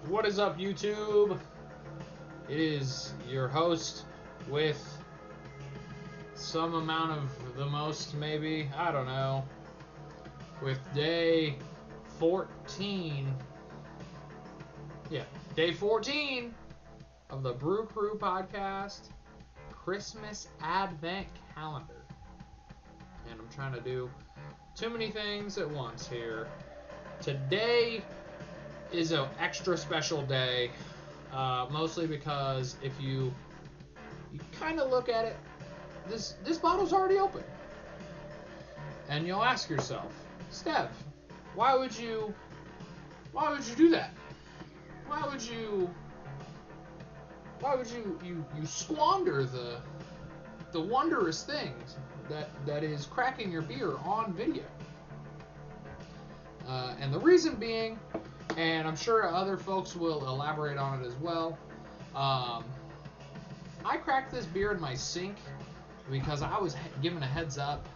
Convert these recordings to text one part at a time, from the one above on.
What is up, YouTube? It is your host with some amount of the most, maybe, I don't know, with day 14. Yeah, day 14 of the Brew Crew podcast Christmas Advent Calendar. And I'm trying to do too many things at once here. Today is an extra special day, mostly because if you kind of look at it, this bottle's already open, and you'll ask yourself, STEV, why would you do that? Why would you squander the wondrous things that is cracking your beer on video? And the reason being, and I'm sure other folks will elaborate on it as well, I cracked this beer in my sink because I was given a heads up.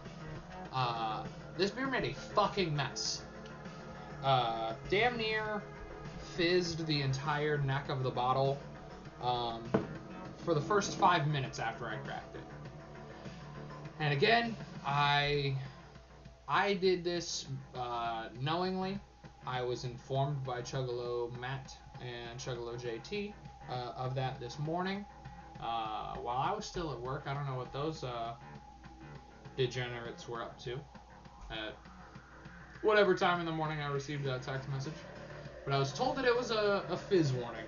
This beer made a fucking mess. Damn near fizzed the entire neck of the bottle for the first 5 minutes after I cracked it. And again, I did this knowingly. I was informed by Chuggalo Matt and Chuggalo JT of that this morning. While I was still at work, I don't know what those degenerates were up to at whatever time in the morning I received that text message. But I was told that it was a fizz warning.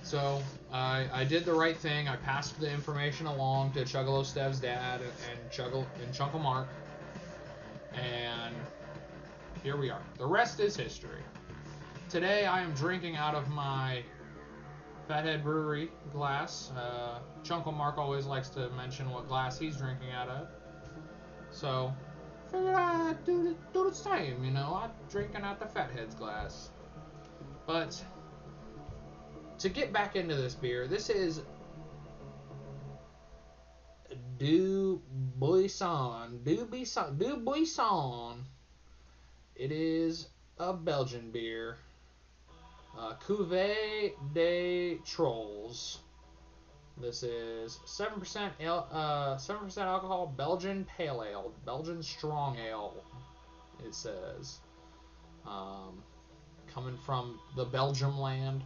So I did the right thing. I passed the information along to Chuggalo Stev's dad and Chunkle Mark. And here we are. The rest is history. Today I am drinking out of my Fathead Brewery glass. Chunkle Mark always likes to mention what glass he's drinking out of. So, figured I'd do the same, you know. I'm drinking out the Fathead's glass. But, to get back into this beer, this is Dubuisson. It is a Belgian beer. Cuvee des Trolls. This is 7% alcohol, Belgian pale ale, Belgian strong ale. It says, coming from the Belgium land.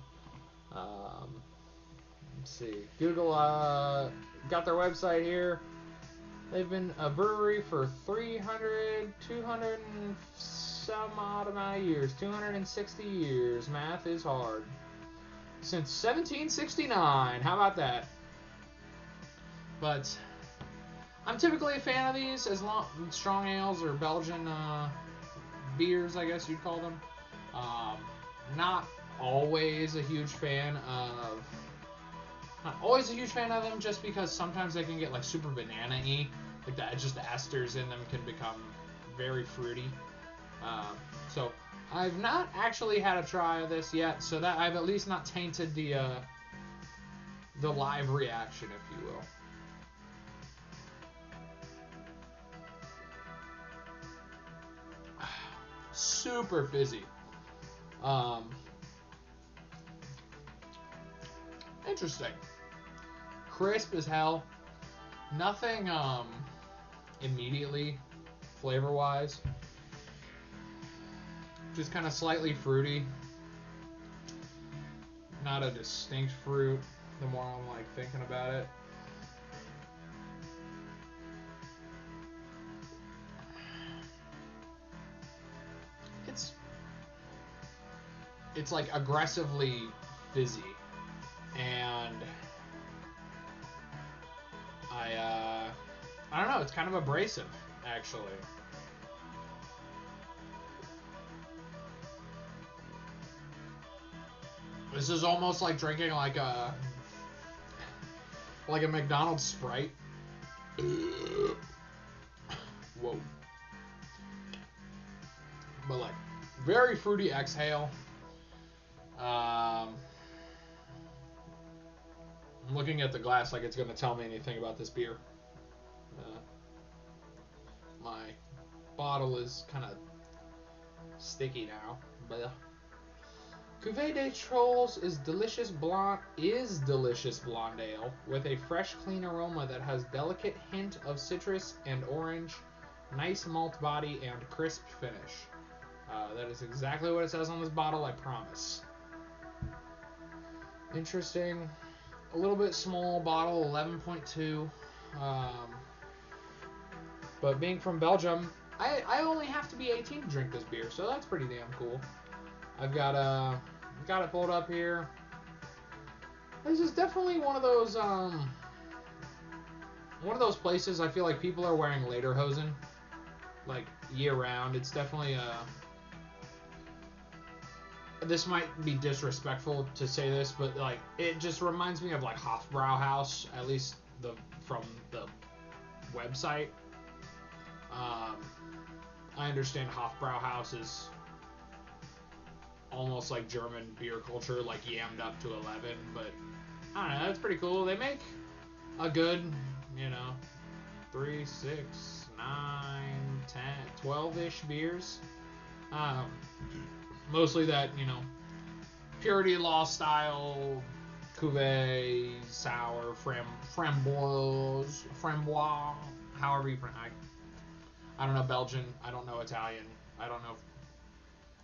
Let's see. Google got their website here. They've been a brewery for 200 and some odd amount of years. 260 years. Math is hard. Since 1769. How about that? But I'm typically a fan of these, strong ales or Belgian beers, I guess you'd call them. Not always a huge fan of them, just because sometimes they can get like super banana-y, like that. Just the esters in them can become very fruity. So I've not actually had a try of this yet, so that I've at least not tainted the live reaction, if you will. Super fizzy. Interesting. Crisp as hell. Nothing immediately flavor-wise. Just kind of slightly fruity. Not a distinct fruit the more I'm like thinking about it. It's like aggressively fizzy, and I don't know, it's kind of abrasive, actually. This is almost like drinking like a McDonald's Sprite. Whoa. But like very fruity exhale. I'm looking at the glass like it's going to tell me anything about this beer. My bottle is kind of sticky now, but Cuvée des Trolls is delicious blonde ale with a fresh, clean aroma that has delicate hint of citrus and orange, nice malt body, and crisp finish. That is exactly what it says on this bottle, I promise. Interesting. A little bit small bottle, 11.2. But being from Belgium, I only have to be 18 to drink this beer, so that's pretty damn cool. I've got it pulled up here. This is definitely one of those places I feel like people are wearing lederhosen like year round. It's definitely this might be disrespectful to say this, but like it just reminds me of like Hofbrauhaus, at least from the website. I understand Hofbrauhaus is almost like German beer culture, like yammed up to 11, but I don't know, that's pretty cool. They make a good, 3, 6, 9, 10, 12-ish beers. Mostly that, Purity Law style, Cuvée, sour, framboise, however you pronounce it. I don't know Belgian, I don't know Italian, I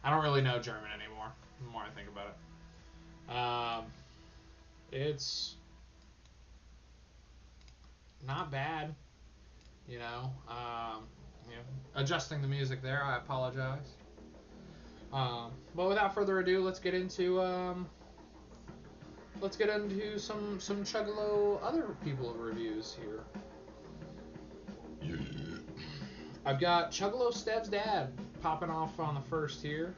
don't really know German anymore, the more I think about it. It's not bad, adjusting the music there, I apologize. But without further ado, let's get into some Chuggalo other people reviews here. I've got Chuggalo STEV's dad popping off on the first here.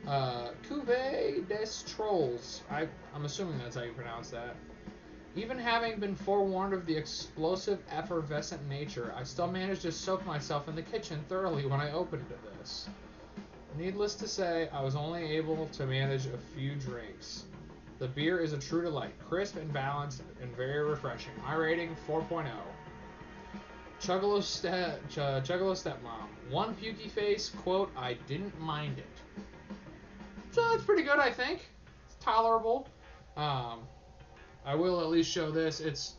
Cuvée des Trolls. I'm assuming that's how you pronounce that. Even having been forewarned of the explosive, effervescent nature, I still managed to soak myself in the kitchen thoroughly when I opened this. Needless to say, I was only able to manage a few drinks. The beer is a true delight, crisp and balanced, and very refreshing. My rating, 4.0. Chuggalo Stepmom. One pukey face, quote, I didn't mind it. So that's pretty good, I think. It's tolerable. I will at least show this. It's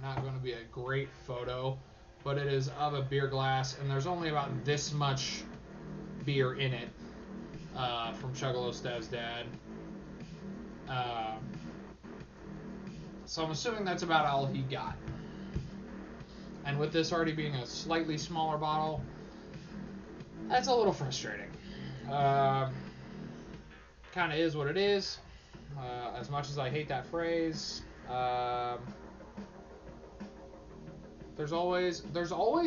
not going to be a great photo, but it is of a beer glass, and there's only about this much beer in it from Chuggalo Stev's dad. So I'm assuming that's about all he got. And with this already being a slightly smaller bottle, that's a little frustrating. Kind of is what it is. As much as I hate that phrase, there's always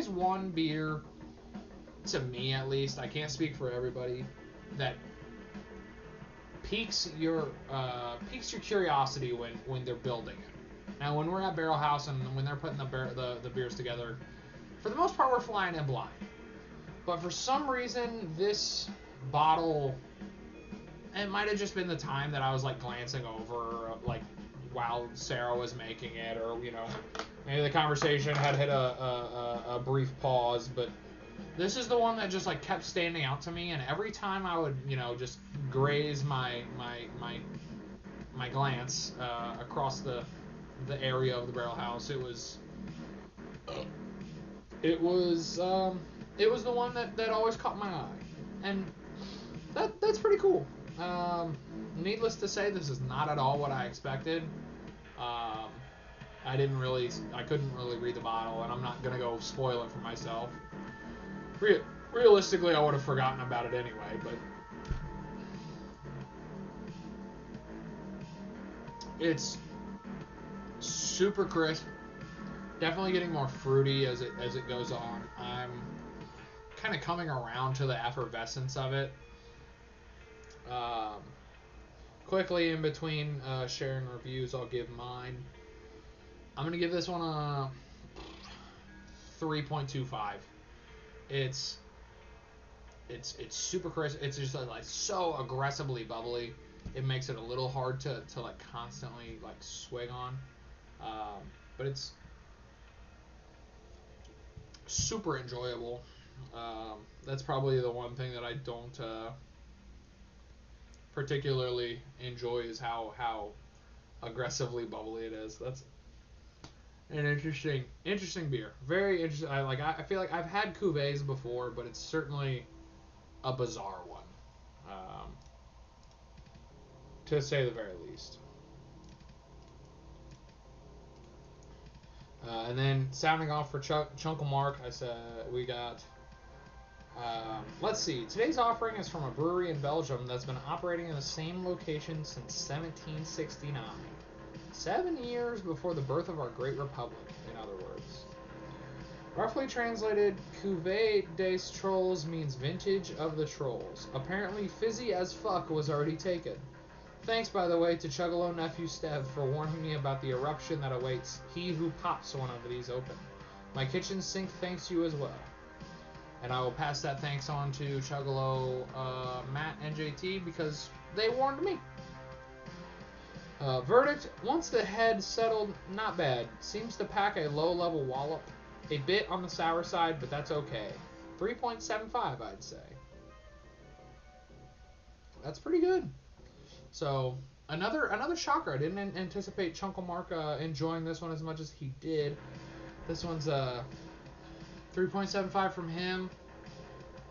one beer, to me at least, I can't speak for everybody, that piques your curiosity when they're building it. Now, when we're at Barrel House and when they're putting the beers together, for the most part, we're flying in blind. But for some reason, this bottle, it might have just been the time that I was like glancing over, like while Sarah was making it, or maybe the conversation had hit a brief pause. But this is the one that just like kept standing out to me, and every time I would just graze my glance across the area of the Barrel House, it was the one that always caught my eye, and that's pretty cool. Needless to say, this is not at all what I expected. I couldn't really read the bottle, and I'm not gonna go spoil it for myself. Realistically, I would have forgotten about it anyway, but it's super crisp. Definitely getting more fruity as it goes on. I'm kind of coming around to the effervescence of it. Quickly in between sharing reviews, I'll give mine. I'm gonna give this one a 3.25. It's super crisp. It's just like so aggressively bubbly. It makes it a little hard to like constantly like swig on. But it's super enjoyable. That's probably the one thing that I don't particularly enjoy is how aggressively bubbly it is. That's an interesting beer. Very interesting. I feel like I've had Cuvees before, but it's certainly a bizarre one, to say the very least. And then sounding off for Chunkle Mark, I said we got. Let's see. Today's offering is from a brewery in Belgium that's been operating in the same location since 1769. 7 years before the birth of our great republic, in other words. Roughly translated, Cuvée des Trolls means vintage of the trolls. Apparently, fizzy as fuck was already taken. Thanks, by the way, to Chuggalo nephew STEV for warning me about the eruption that awaits he who pops one of these open. My kitchen sink thanks you as well. And I will pass that thanks on to Chuggalo, Matt, and JT because they warned me. Verdict, once the head settled, not bad. Seems to pack a low-level wallop. A bit on the sour side, but that's okay. 3.75, I'd say. That's pretty good. So, another shocker. I didn't anticipate Chunkle Mark enjoying this one as much as he did. This one's 3.75 from him,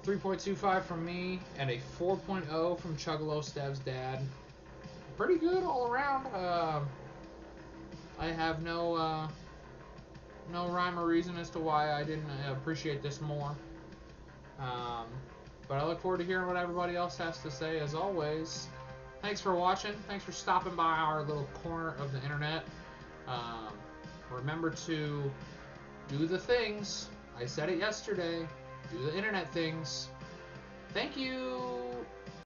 3.25 from me, and a 4.0 from Chuggalo Stev's dad. Pretty good all around. I have no rhyme or reason as to why I didn't appreciate this more. But I look forward to hearing what everybody else has to say as always. Thanks for watching. Thanks for stopping by our little corner of the internet. Remember to do the things. I said it yesterday. Do the internet things. Thank you.